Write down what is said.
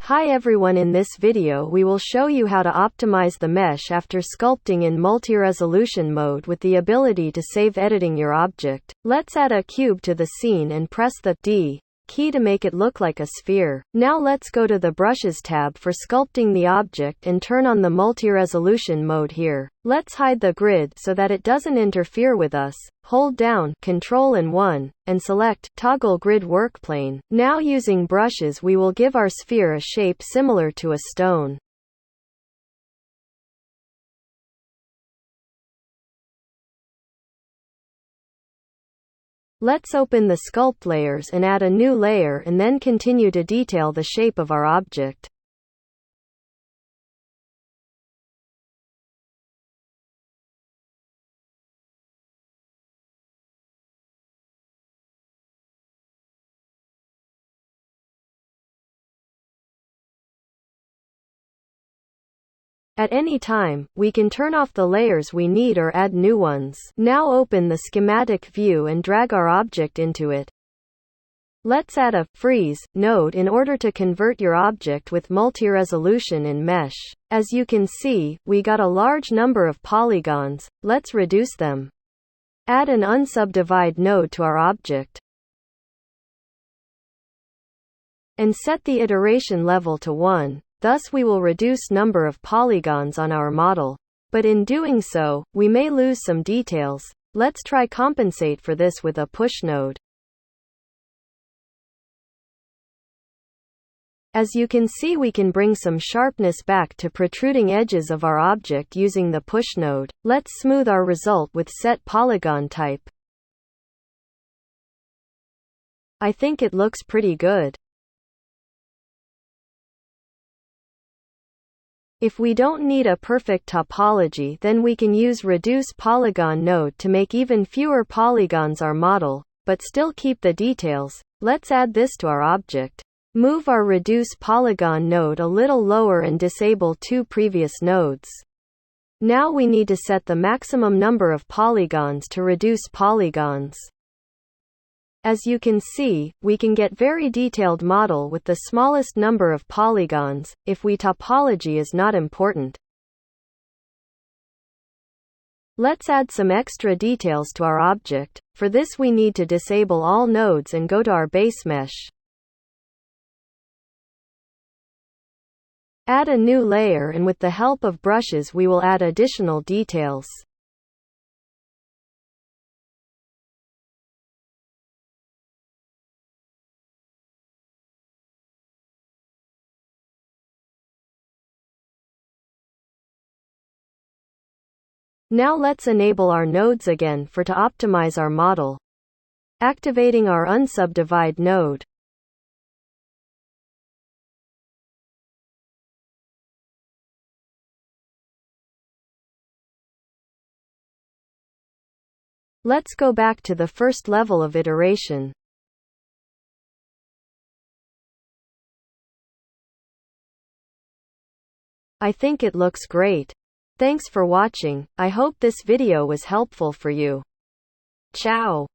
Hi everyone, in this video we will show you how to optimize the mesh after sculpting in multi-resolution mode with the ability to save editing your object. Let's add a cube to the scene and press the D key to make it look like a sphere. Now let's go to the Brushes tab for sculpting the object and turn on the multi-resolution mode here. Let's hide the grid so that it doesn't interfere with us. Hold down Ctrl and 1, and select Toggle Grid Workplane. Now using brushes we will give our sphere a shape similar to a stone. Let's open the sculpt layers and add a new layer and then continue to detail the shape of our object. At any time, we can turn off the layers we need or add new ones. Now open the schematic view and drag our object into it. Let's add a freeze node in order to convert your object with multi-resolution in mesh. As you can see, we got a large number of polygons. Let's reduce them. Add an unsubdivide node to our object. And set the iteration level to 1. Thus we will reduce number of polygons on our model. But in doing so, we may lose some details. Let's try compensate for this with a push node. As you can see, we can bring some sharpness back to protruding edges of our object using the push node. Let's smooth our result with set polygon type. I think it looks pretty good. If we don't need a perfect topology, then we can use Reduce Polygon node to make even fewer polygons our model, but still keep the details. Let's add this to our object. Move our Reduce Polygon node a little lower and disable two previous nodes. Now we need to set the maximum number of polygons to reduce polygons. As you can see, we can get very detailed model with the smallest number of polygons, if topology is not important. Let's add some extra details to our object. For this we need to disable all nodes and go to our base mesh. Add a new layer, and with the help of brushes we will add additional details. Now let's enable our nodes again to optimize our model. Activating our unsubdivide node. Let's go back to the first level of iteration. I think it looks great. Thanks for watching. I hope this video was helpful for you. Ciao.